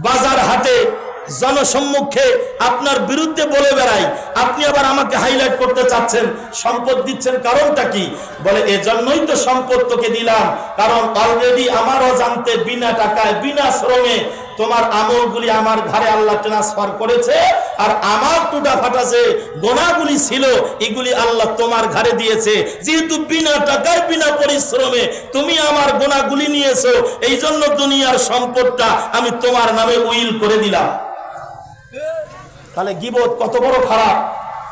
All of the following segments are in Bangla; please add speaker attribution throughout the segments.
Speaker 1: বাজার হাটে জনসম্মুখে আপনার বিরুদ্ধে বলে বেড়াই, আপনি আবার আমাকে হাইলাইট করতে চাচ্ছেন, সম্পদ দিচ্ছেন, কারণটা কি? বলে এজন্যই তো সম্পদ তোকে দিলাম, কারণ অলরেডি আমার অজান্তে বিনা টাকায় বিনা শ্রমে তোমার আমলগুলি আমার ঘরে আল্লাহ ট্রান্সফার করেছে, আর আমার টুটা ফাটা যে গোনাগুলি ছিল এগুলি আল্লাহ তোমার ঘরে দিয়েছে। যেহেতু বিনা টাকায় বিনা পরিশ্রমে তুমি আমার গোনাগুলি নিয়েছো, এই জন্য দুনিয়ার সম্পদটা আমি তোমার নামে উইল করে দিলাম। তাহলে গীবত কত বড় খারাপ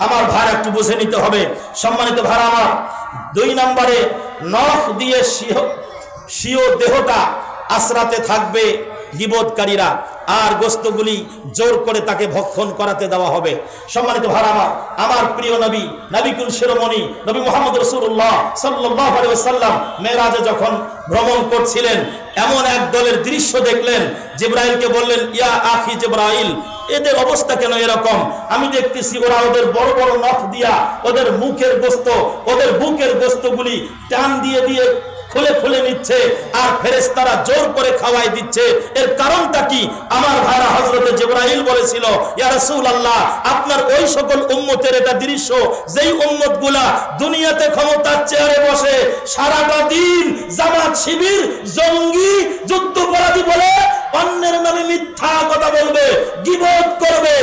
Speaker 1: আমার ভাই একটু বুঝে নিতে হবে। সম্মানিত ভাই আমার, 2 নম্বরে নখ দিয়ে স্বীয় দেহটা আশ্রাতে থাকবে গীবতকারীরা, আর গোস্তগুলি জোর করে তাকে ভক্ষণ করাতে দেওয়া হবে। সম্মানিত ভাই আমার প্রিয় নবী, নবিকুল শিরোমণি নবী মুহাম্মদ রাসূলুল্লাহ সাল্লাল্লাহু আলাইহি ওয়াসাল্লাম মেরাজে যখন ভ্রমণ করছিলেন, এমন এক দলের দৃশ্য দেখলেন। জিবরাইলকে বললেন, ইয়া আখি জিবরাইল, এদের অবস্থা কেন এরকম? আমি দেখতেছি ওরা ওদের বড় বড় নখ দিয়া ওদের মুখের গোস্ত, ওদের বুকের গোস্তগুলি টান দিয়ে দিয়ে খুলে খুলে নিচ্ছে, আর ফেরেশতারা জোর করে খাওয়াই দিচ্ছে। এর কারণটা কি? আমার ভাইরা, হযরতে জিবরাইল বলেছিল, ইয়া রাসূলুল্লাহ, আপনার ওই সকল উম্মতের এটা দৃশ্য যেই উম্মতগুলা দুনিয়াতে ক্ষমতার চেয়ারে বসে সারাটা দিন জামাত শিবির জঙ্গি যুদ্ধাপরাধী বলে অন্যের নামে মিথ্যা কথা বলবে, গীবত করবে।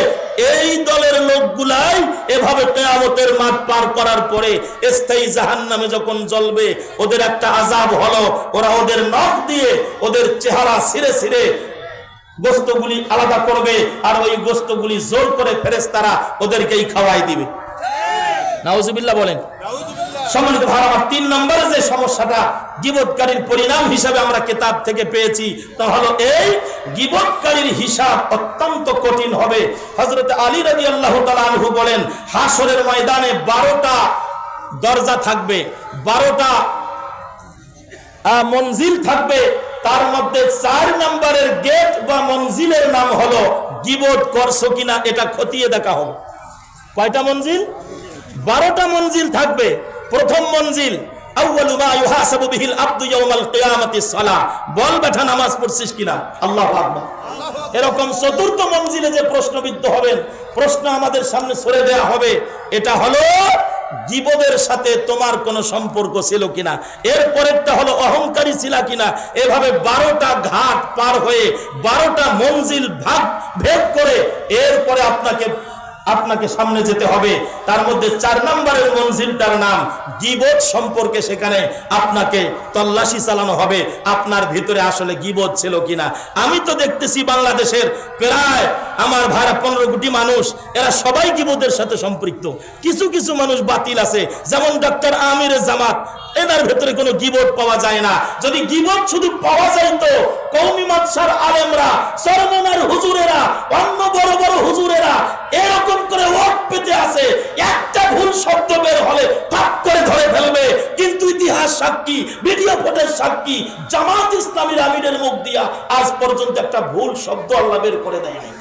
Speaker 1: এই দলের লোকগুলাই এভাবে কিয়ামতের মাঠ পার করার পরে স্থায়ী জাহান্নামে যখন জ্বলবে, ওদের একটা আযাব হলো, ওরা ওদের নখ দিয়ে ওদের চেহারা ছিঁড়ে ছিঁড়ে গোস্তগুলি আলাদা করবে, আর ওই গোস্তগুলি জোর করে ফেরেশতারা ওদেরকেই খাওয়াই দিবে। নাউজুবিল্লাহ বলেন। সম্মানিত ভাই আমার, 3 নম্বরে যে সমস্যাটা গীবতকারীর পরিণাম হিসাবে আমরা কিতাব থেকে পেয়েছি, তা হলো এই গীবতকারীর হিসাব অত্যন্ত কঠিন হবে। হযরত আলী রাদিয়াল্লাহু তাআলা আনহু বলেন, হাসরের ময়দানে 12টা দরজা থাকবে, 12টা মঞ্জিল থাকবে, তার মধ্যে 4 নম্বরের গেট বা মঞ্জিলের নাম হলো গীবত করছো কিনা এটা খতিয়ে দেখা হবে। কয়টা মঞ্জিল? 12টা মঞ্জিল থাকবে। প্রথম মঞ্জিল, আউয়ালু মা ইউহাসাবু বিহিল আবদু ইয়াউমাল কিয়ামাতিস সালাহ, বল বেটা নামাজ পড়ছিস কিনা, আল্লাহু আকবার। এরকম চতুর্থ মঞ্জিলে যে প্রশ্নবিদ্ধ হবেন, প্রশ্ন আমাদের সামনে ছড়ে দেয়া হবে, এটা হলো গীবতের সাথে তোমার কোনো সম্পর্ক ছিল কিনা। এরপরেরটা হলো অহংকারী ছিলা কিনা। এভাবে 12টা ঘাট পার হয়ে 12টা মঞ্জিল ভেদ করে এরপরে আপনাকে সামনে যেতে হবে। তার মধ্যে 4 নম্বরের মঞ্জিলটার নাম গীবত সম্পর্কে, সেখানে আপনাকে তল্লাশি চালানো হবে আপনার ভিতরে আসলে গীবত ছিল কিনা। আমি তো দেখতেছি বাংলাদেশের প্রায় আমার ভাইরা 15 কোটি মানুষ, এরা সবাই গীবতের সাথে সম্পৃক্ত। কিছু কিছু মানুষ বাতিল আছে, যেমন ডক্টর আমির জামাত, এনার ভেতরে কোনো গীবত পাওয়া যায় না। যদি গীবত শুধু পাওয়া যাইতো, কওমি মাদ্রাসার আলেমরা, সরমনার হুজুরেরা, অন্য বড় বড় হুজুরেরা এরকম করে ওয়াক পেতে আছে, একটা ভুল শব্দ বের হলে পাপ করে ধরে ফেলবে। কিন্তু ইতিহাস সাক্ষী, ভিডিও ফুটেজ সাক্ষী, জামাত ইসলামীর আমিরের মুখ দিয়া আজ পর্যন্ত একটা ভুল শব্দ আল্লাহ বের করে দেয়নি।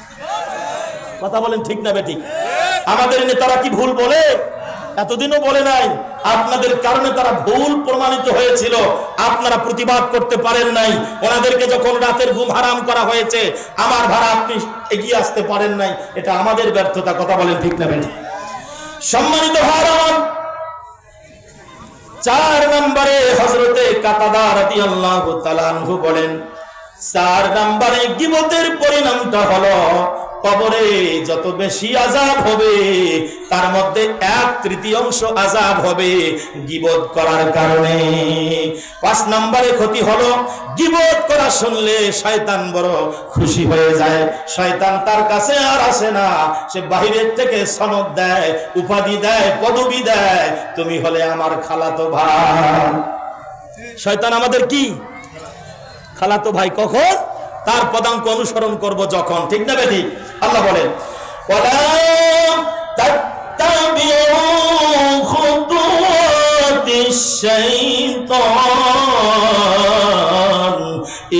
Speaker 1: কথা বলেন ঠিক না বেঠিক? আমাদের নেতারা কি ভুল বলে? এতদিনও বলে নাই। আপনাদের কারণে তারা ভুল প্রমাণিত হয়েছিল, আপনারা প্রতিবাদ করতে পারেন নাই। ওনাদেরকে যখন রাতের ঘুম হারাম করা হয়েছে, আমার ভাড়া আপনি এগিয়ে আসতে পারেন নাই, এটা আমাদের ব্যর্থতা। কথা বলেন ঠিক না বেঠিক? সম্মানিত ভাইরা আমার, 4 নম্বরে হযরতে কাতাদা রাদিয়াল্লাহু তাআলা আনহু বলেন, 4 নম্বরে গীবতের পরিণামটা হলো কবরে যত বেশি আযাব হবে, তার মধ্যে 1/3 আযাব হবে গীবত করার কারণে। 5 নম্বরে ক্ষতি হলো গীবত করা শুনলে শয়তান বড় খুশি হয়ে যায়। শয়তান তার কাছে আর আসে না, সে বাহিরের থেকে সনদ দেয়, উপাধি দেয়, পদবি দেয়, তুমি হলে আমার খালাতো ভাই। শয়তান আমাদের কি খালাতো ভাই। কখন? তার পদাঙ্ক অনুসরণ করব যখন। ঠিক না বেটি? আল্লাহ বলেন, ওয়ালা তাত্তাবিউ খুতুওয়াতিশ শাইতান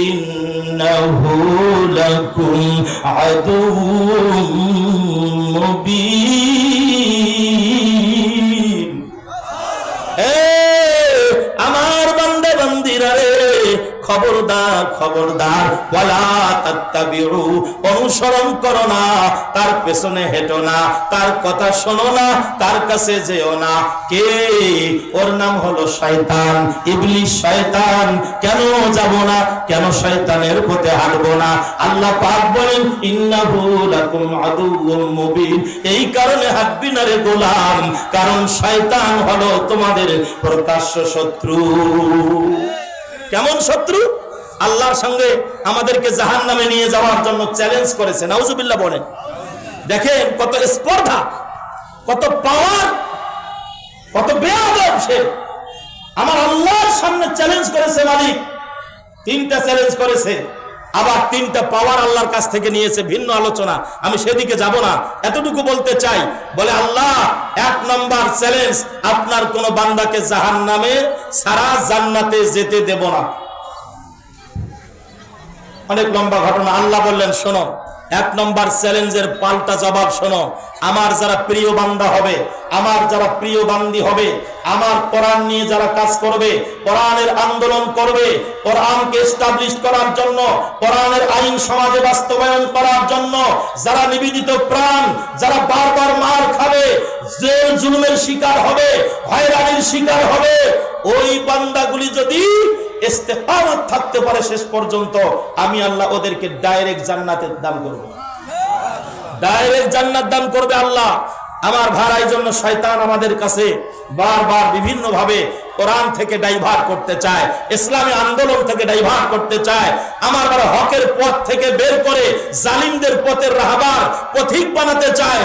Speaker 1: ইন্নাহু লাকুম আদুউম মুবিন। আমার বান্দা বান্দিরা রে, খবরদার না, খবরদার, ওয়ালা তাত্তাবিউ, অনুসরণ করো না, তার পেছনে হেঁটো না, তার কথা শোনো না, তার কাছে যেও না। কে? ওর নাম হলো শয়তান, ইবলিস, শয়তান। কেন যাব না? কেন শয়তানের পথে হাঁটবো না? আল্লাহ পাক বলেন ইন্নাহু লাকুম আদুউম মুবিন। এই কারণে হাঁটবি না রে গোলাম, কারণ শয়তান হলো তোমাদের প্রকাশ্য শত্রু। কেমন শত্রু? আল্লাহর সঙ্গে আমাদেরকে জাহান্নামে নিয়ে যাওয়ার জন্য চ্যালেঞ্জ করেছে। নাউজুবিল্লাহ বলেন। দেখেন কত স্পর্ধা, কত পাওয়ার, কত বেয়াদব সে। আমার আল্লাহর সামনে চ্যালেঞ্জ করেছে মালিক, 3টা চ্যালেঞ্জ করেছে, আবার 3টা পাওয়ার আল্লাহর কাছ থেকে নিয়েছে। ভিন্ন আলোচনা, আমি সেদিকে যাব না, এতটুকু বলতে চাই। বলে আল্লাহ 1 নম্বর চ্যালেঞ্জ, আপনার কোন বান্দাকে জাহান্নামে সারা জান্নাতে যেতে দেব না। অনেক লম্বা ঘটনা। আল্লাহ বললেন শোনো, 1 নম্বর চ্যালেঞ্জের পাল্টা জবাব শোনো। আমার যারা প্রিয় বান্দা হবে, আমার যারা প্রিয় বান্দি হবে, আমার কোরআন নিয়ে যারা কাজ করবে, কোরআনের আন্দোলন করবে, কোরআনকে এস্টাবলিশ করার জন্য, কোরআনের আইন সমাজে বাস্তবায়ন করার জন্য যারা নিবেদিত প্রাণ, যারা বারবার মার খাবে, জেল জুলুমের শিকার হবে, হয়রানির শিকার হবে, ওই বান্দাগুলি যদি ইস্তেকামত থাকতে পারে শেষ পর্যন্ত, আমি আল্লাহ ওদেরকে ডাইরেক্ট জান্নাতের দান করব। ডাইরেক্ট জান্নাত দান করবে আল্লাহ। আমার ভাড়ার জন্য শয়তান আমাদের কাছে বারবার বিভিন্ন ভাবে কোরআন থেকে ডাইভার্ট করতে চায়, ইসলামী আন্দোলন থেকে ডাইভার্ট করতে চায়, আমার হকের পথ থেকে বের করে জালিমদের পথের রাহবার পথিক বানাতে চায়।